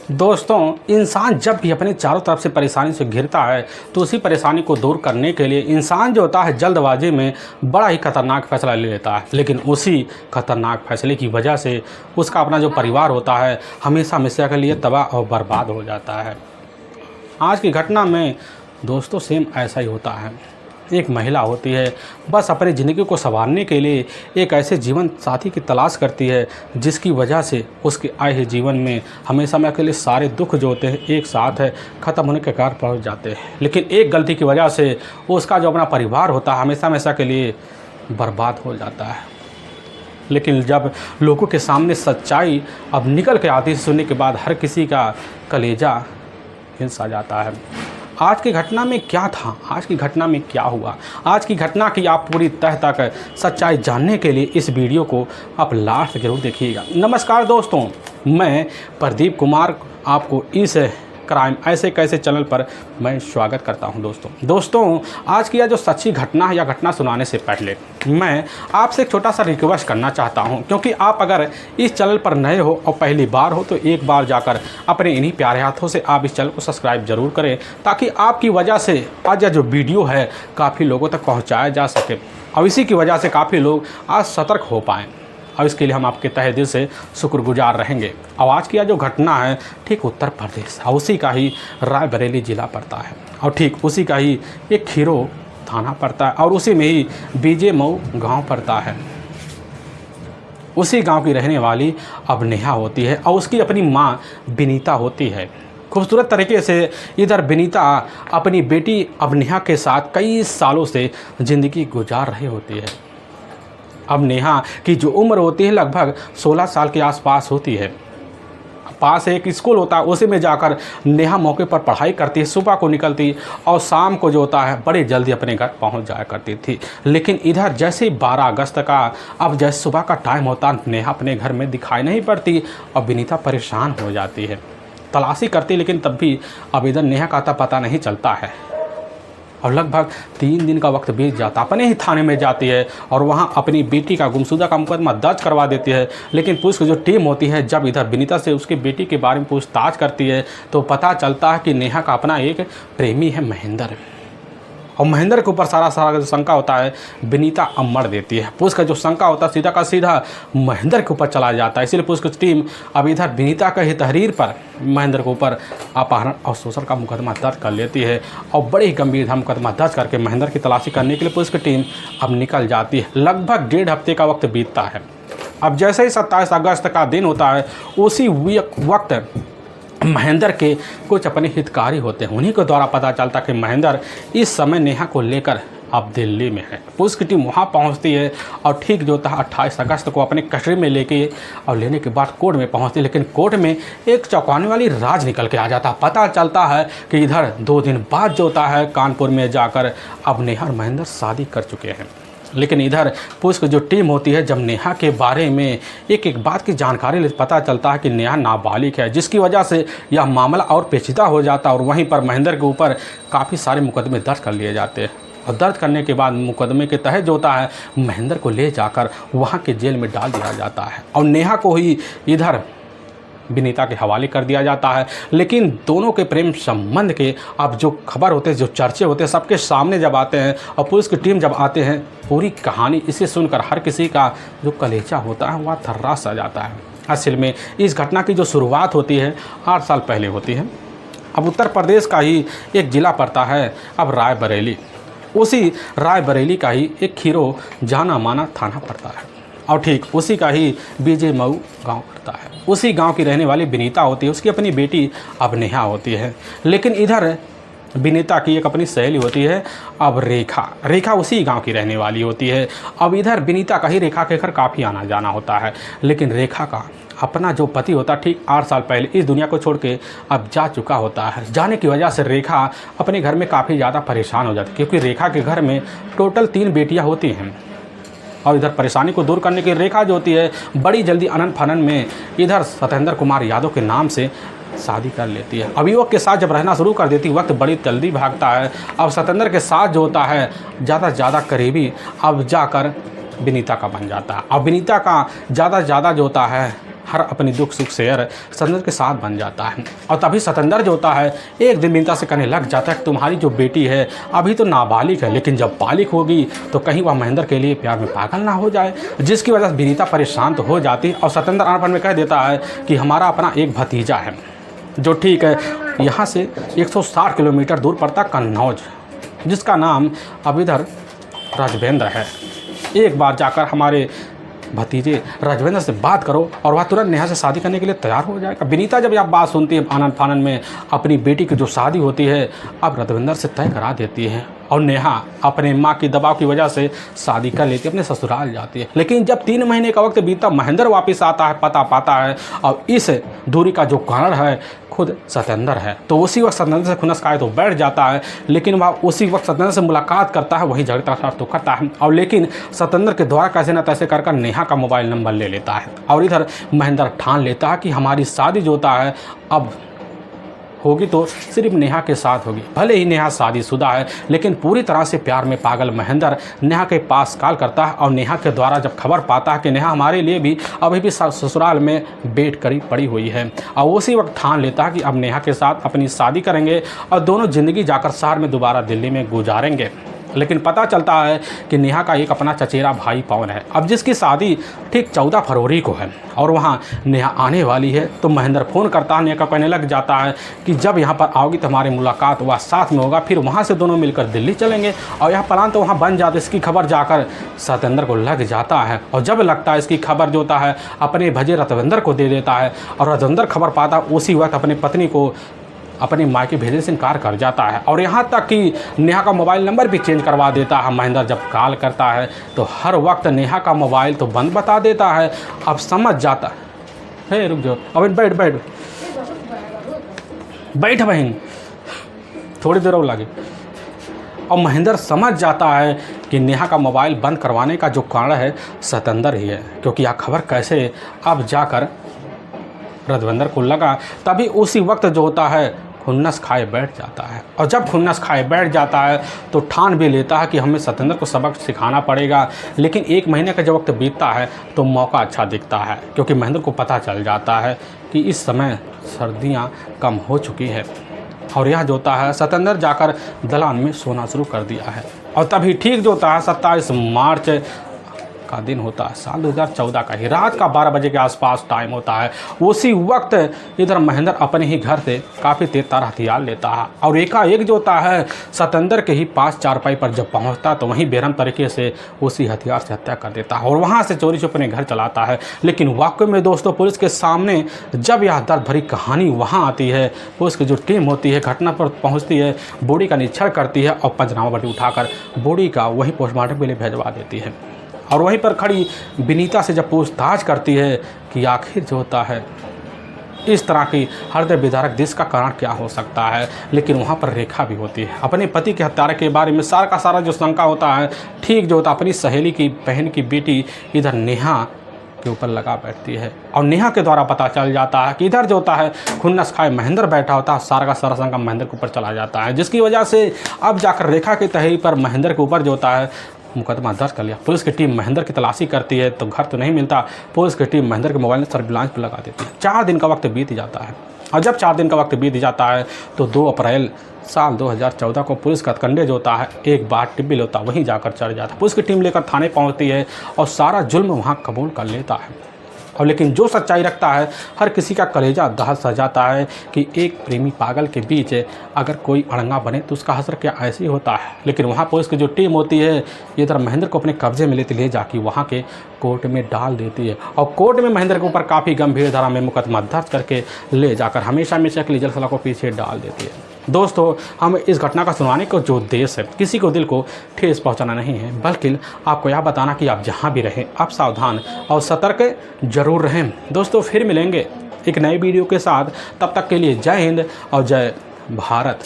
दोस्तों, इंसान जब भी अपने चारों तरफ से परेशानी से घिरता है तो उसी परेशानी को दूर करने के लिए इंसान जो होता है जल्दबाजी में बड़ा ही खतरनाक फैसला ले लेता है। लेकिन उसी खतरनाक फैसले की वजह से उसका अपना जो परिवार होता है हमेशा हमेशा के लिए तबाह और बर्बाद हो जाता है। आज की घटना में दोस्तों सेम ऐसा ही होता है। एक महिला होती है, बस अपनी ज़िंदगी को संवारने के लिए एक ऐसे जीवन साथी की तलाश करती है जिसकी वजह से उसके आए हुए जीवन में हमेशा में के लिए सारे दुख जो होते हैं एक साथ है ख़त्म होने के कारण पहुंच जाते हैं। लेकिन एक गलती की वजह से उसका जो अपना परिवार होता है हमेशा हमेशा के लिए बर्बाद हो जाता है। लेकिन जब लोगों के सामने सच्चाई अब निकल के आती है, सुनने के बाद हर किसी का कलेजा हिंस आ जाता है। आज की घटना में क्या था, आज की घटना में क्या हुआ, आज की घटना की आप पूरी तह तक सच्चाई जानने के लिए इस वीडियो को आप लास्ट जरूर देखिएगा। नमस्कार दोस्तों, मैं प्रदीप कुमार आपको इस क्राइम ऐसे कैसे चैनल पर मैं स्वागत करता हूं। दोस्तों आज की यह जो सच्ची घटना है या घटना सुनाने से पहले मैं आपसे एक छोटा सा रिक्वेस्ट करना चाहता हूं, क्योंकि आप अगर इस चैनल पर नए हो और पहली बार हो तो एक बार जाकर अपने इन्हीं प्यारे हाथों से आप इस चैनल को सब्सक्राइब जरूर करें, ताकि आपकी वजह से आज यह जो वीडियो है काफ़ी लोगों तक पहुँचाया जा सके और इसी की वजह से काफ़ी लोग आज सतर्क हो पाएँ और इसके लिए हम आपके तहे दिल से शुक्रगुजार रहेंगे। और आज की यह जो घटना है ठीक उत्तर प्रदेश और उसी का ही रायबरेली ज़िला पड़ता है और ठीक उसी का ही एक खीरो थाना पड़ता है और उसी में ही बीजे मऊ गांव पड़ता है। उसी गांव की रहने वाली अब नेहा होती है और उसकी अपनी माँ विनीता होती है। खूबसूरत तरीके से इधर विनीता अपनी बेटी अब नेहा के साथ कई सालों से ज़िंदगी गुजार रही होती है। अब नेहा की जो उम्र होती है लगभग 16 साल के आसपास होती है। पास एक स्कूल होता है, उसी में जाकर नेहा मौके पर पढ़ाई करती है, सुबह को निकलती और शाम को जो होता है बड़े जल्दी अपने घर पहुंच जाया करती थी। लेकिन इधर जैसे 12 अगस्त का अब जैसे सुबह का टाइम होता, नेहा अपने घर में दिखाई नहीं पड़ती और विनीता परेशान हो जाती है, तलाशी करती, लेकिन तब भी अब इधर नेहा का पता नहीं चलता है। और लगभग 3 दिन का वक्त बीत जाता, अपने ही थाने में जाती है और वहां अपनी बेटी का गुमशुदा का मुकदमा दर्ज करवा देती है। लेकिन पुलिस की जो टीम होती है जब इधर विनीता से उसकी बेटी के बारे में पूछताछ करती है तो पता चलता है कि नेहा का अपना एक प्रेमी है महेंद्र, और महेंद्र के ऊपर सारा जो शंका होता है विनीता अमर देती है। पुलिस का जो शंका होता है सीधा का सीधा महेंद्र के ऊपर चला जाता है। इसीलिए पुलिस की टीम अब इधर विनीता के ही तहरीर पर महेंद्र के ऊपर अपहरण और शोषण का मुकदमा दर्ज कर लेती है और बड़े ही गंभीर मुकदमा दर्ज करके महेंद्र की तलाशी करने के लिए पुलिस की टीम अब निकल जाती है। लगभग 1.5 हफ्ते का वक्त बीतता है। अब जैसे ही 27 अगस्त का दिन होता है उसी वक्त महेंद्र के कुछ अपने हितकारी होते हैं, उन्हीं के द्वारा पता चलता कि महेंद्र इस समय नेहा को लेकर अब दिल्ली में है। पुलिस की टीम वहां पहुंचती है और ठीक जो था 28 अगस्त को अपने कस्टडी में लेके और लेने के बाद कोर्ट में पहुंचती है। लेकिन कोर्ट में एक चौंकाने वाली राज निकल के आ जाता है। पता चलता है कि इधर 2 दिन बाद जो होता है कानपुर में जाकर अब नेहा और महेंद्र शादी कर चुके हैं। लेकिन इधर पुलिस की जो टीम होती है जब नेहा के बारे में एक एक बात की जानकारी पता चलता है कि नेहा नाबालिग है, जिसकी वजह से यह मामला और पेचीदा हो जाता है और वहीं पर महेंद्र के ऊपर काफ़ी सारे मुकदमे दर्ज कर लिए जाते हैं। और दर्ज करने के बाद मुकदमे के तहत जो होता है महेंद्र को ले जाकर वहाँ के जेल में डाल दिया जाता है और नेहा को ही इधर विनीता के हवाले कर दिया जाता है। लेकिन दोनों के प्रेम संबंध के अब जो खबर होते हैं, जो चर्चे होते हैं, सबके सामने जब आते हैं और पुलिस की टीम जब आते हैं, पूरी कहानी इसे सुनकर हर किसी का जो कलेजा होता है वह थर्रास सा जाता है। असल में इस घटना की जो शुरुआत होती है 8 साल पहले होती है। अब उत्तर प्रदेश का ही एक ज़िला पड़ता है अब रायबरेली, उसी रायबरेली का ही एक खीरो जाना माना थाना पड़ता है और ठीक उसी का ही बीजे मऊ गांव पड़ता है। उसी गांव की रहने वाली विनीता होती है, उसकी अपनी बेटी अब नेहा होती है। लेकिन इधर विनीता की एक अपनी सहेली होती है अब रेखा उसी गांव की रहने वाली होती है। अब इधर विनीता का ही रेखा के घर काफ़ी आना जाना होता है। लेकिन रेखा का अपना जो पति होता ठीक 8 साल पहले इस दुनिया को छोड़ के अब जा चुका होता है। जाने की वजह से रेखा अपने घर में काफ़ी ज़्यादा परेशान हो जाती है, क्योंकि रेखा के घर में टोटल 3 बेटियाँ होती हैं। और इधर परेशानी को दूर करने की रेखा जो होती है बड़ी जल्दी अनन फनन में इधर सत्येंद्र कुमार यादव के नाम से शादी कर लेती है। अभियुक्त के साथ जब रहना शुरू कर देती वक्त बड़ी जल्दी भागता है। अब सत्येंद्र के साथ जो होता है ज़्यादा से ज़्यादा करीबी अब जाकर विनीता का बन जाता है। अब विनीता का ज़्यादा जो होता है हर अपनी दुख सुख शेयर सतेंद्र के साथ बन जाता है। और तभी सतेंद्र जो होता है एक दिन विनीता से कहने लग जाता है कि तुम्हारी जो बेटी है अभी तो नाबालिग है, लेकिन जब बालिग होगी तो कहीं वह महेंद्र के लिए प्यार में पागल ना हो जाए, जिसकी वजह से विनीता परेशान तो हो जाती है। और सतेंद्र अनपढ़ में कह देता है कि हमारा अपना एक भतीजा है जो ठीक है यहाँ से 160 किलोमीटर दूर पड़ता कन्नौज, जिसका नाम अब इधर राजवेंद्र है। एक बार जाकर हमारे भतीजे राजवेंद्र से बात करो और वह तुरंत नेहा से शादी करने के लिए तैयार हो जाएगा। विनीता जब यह बात सुनती है आनंद फानन में अपनी बेटी की जो शादी होती है अब राजवेंद्र से तय करा देती है और नेहा अपने माँ की दबाव की वजह से शादी कर लेती है, अपने ससुराल जाती है। लेकिन जब 3 महीने का वक्त बीतता महेंद्र वापस आता है, पता पाता है और इस दूरी का जो कारण है खुद सतेंद्र है। तो उसी वक्त सतेंद्र से खुनस खाए तो बैठ जाता है, लेकिन वह उसी वक्त सतेंद्र से मुलाकात करता है, वही झगड़ा स्टार्ट तो करता है। और लेकिन सतेंद्र के द्वारा कैसे न तैसे कर नेहा का मोबाइल नंबर ले लेता है और इधर महेंद्र ठान लेता है कि हमारी शादी जो होता है अब होगी तो सिर्फ नेहा के साथ होगी। भले ही नेहा शादीशुदा है लेकिन पूरी तरह से प्यार में पागल महेंद्र नेहा के पास कॉल करता है और नेहा के द्वारा जब खबर पाता है कि नेहा हमारे लिए भी अभी भी ससुराल में बेट करी पड़ी हुई है और उसी वक्त ठान लेता है कि अब नेहा के साथ अपनी शादी करेंगे और दोनों ज़िंदगी जाकर शहर में दोबारा दिल्ली में गुजारेंगे। लेकिन पता चलता है कि नेहा का एक अपना चचेरा भाई पवन है अब जिसकी शादी ठीक 14 फरवरी को है और वहाँ नेहा आने वाली है। तो महेंद्र फ़ोन करता है, नेहा का कहने लग जाता है कि जब यहाँ पर आओगी तो हमारी मुलाकात वह साथ में होगा, फिर वहाँ से दोनों मिलकर दिल्ली चलेंगे। और यह प्लान तो वहाँ बन जाता है। इसकी खबर जाकर सतेंद्र को लग जाता है और जब लगता है इसकी खबर जो होता है अपने भजे राजवेंद्र को दे देता है और राजवेंद्र खबर पाता उसी वक्त अपनी पत्नी को अपनी माँ के भेजने से इनकार कर जाता है और यहाँ तक कि नेहा का मोबाइल नंबर भी चेंज करवा देता है। महेंद्र जब कॉल करता है तो हर वक्त नेहा का मोबाइल तो बंद बता देता है। अब समझ जाता है, रुक जाओ, अब बैठ बैठ बैठ बहन, थोड़ी देर और लगे। और महेंद्र समझ जाता है कि नेहा का मोबाइल बंद करवाने का जो कारण है सतेंद्र ही है, क्योंकि यह खबर कैसे अब जाकर राजवेंद्र को लगा। तभी उसी वक्त जो होता है खुन्नस खाए बैठ जाता है और जब खुन्नस खाए बैठ जाता है तो ठान भी लेता है कि हमें सतेंद्र को सबक सिखाना पड़ेगा। लेकिन 1 महीने का जब वक्त बीतता है तो मौका अच्छा दिखता है, क्योंकि महेंद्र को पता चल जाता है कि इस समय सर्दियां कम हो चुकी है और यह जो होता है सतेंद्र जाकर दलान में सोना शुरू कर दिया है। और तभी ठीक जो होता है 27 मार्च का दिन होता है साल 2014 का ही, रात का 12 बजे के आसपास टाइम होता है। उसी वक्त इधर महेंद्र अपने ही घर से काफ़ी तेज तार हथियार लेता है और एकाएक जो होता है सतेंद्र के ही पास चारपाई पर जब पहुंचता तो वहीं बेरहम तरीके से उसी हथियार से हत्या कर देता है और वहां से चोरी से अपने घर चलाता है। लेकिन वाकई में दोस्तों पुलिस के सामने जब यह दर्द भरी कहानी वहाँ आती है, पुलिस की जो टीम होती है घटना पर पहुँचती है, बॉडी का निरीक्षण करती है और पंचनामा बटी उठाकर बॉडी का वही पोस्टमार्टम के लिए भिजवा देती है। और वहीं पर खड़ी विनीता से जब पूछताछ करती है कि आखिर जो होता है इस तरह की हृदय विदारक दृश्य का कारण क्या हो सकता है, लेकिन वहाँ पर रेखा भी होती है। अपने पति के हत्यारे के बारे में सारा का सारा जो शंका होता है ठीक जो होता है अपनी सहेली की बहन की बेटी इधर नेहा के ऊपर लगा बैठती है और नेहा के द्वारा पता चल जाता है कि इधर जो होता है खुन्नस खाए महेंद्र बैठा होता है, सारा का सारा शंका महेंद्र के ऊपर चला जाता है, जिसकी वजह से अब जाकर रेखा की तहरीर पर महेंद्र के ऊपर जो होता है मुकदमा दर्ज कर लिया। पुलिस की टीम महेंद्र की तलाशी करती है तो घर तो नहीं मिलता। पुलिस की टीम महेंद्र के मोबाइल में सर्विलांस पर लगा देती है। 4 दिन का वक्त बीत जाता है और जब 4 दिन का वक्त बीत जाता है तो 2 अप्रैल साल 2014 को पुलिस का कंडे जो होता है एक बार टिब्बिल होता है वहीं जाकर चढ़ जाता है। पुलिस की टीम लेकर थाने पहुंचती है और सारा जुल्म वहाँ कबूल कर लेता है। और लेकिन जो सच्चाई रखता है हर किसी का कलेजा दहल सा जाता है कि एक प्रेमी पागल के बीच अगर कोई अड़ंगा बने तो उसका असर क्या ऐसे ही होता है। लेकिन वहाँ पुलिस की जो टीम होती है इधर महेंद्र को अपने कब्जे में ले जाके वहाँ के कोर्ट में डाल देती है और कोर्ट में महेंद्र के ऊपर काफ़ी गंभीर धारा में मुकदमा दर्ज करके ले जाकर हमेशा के लिए जेल सलाह को पीछे डाल देती है। दोस्तों हम इस घटना का सुनाने का जो उद्देश्य है किसी को दिल को ठेस पहुंचाना नहीं है, बल्कि आपको यह बताना कि आप जहां भी रहें आप सावधान और सतर्क जरूर रहें। दोस्तों फिर मिलेंगे एक नई वीडियो के साथ, तब तक के लिए जय हिंद और जय भारत।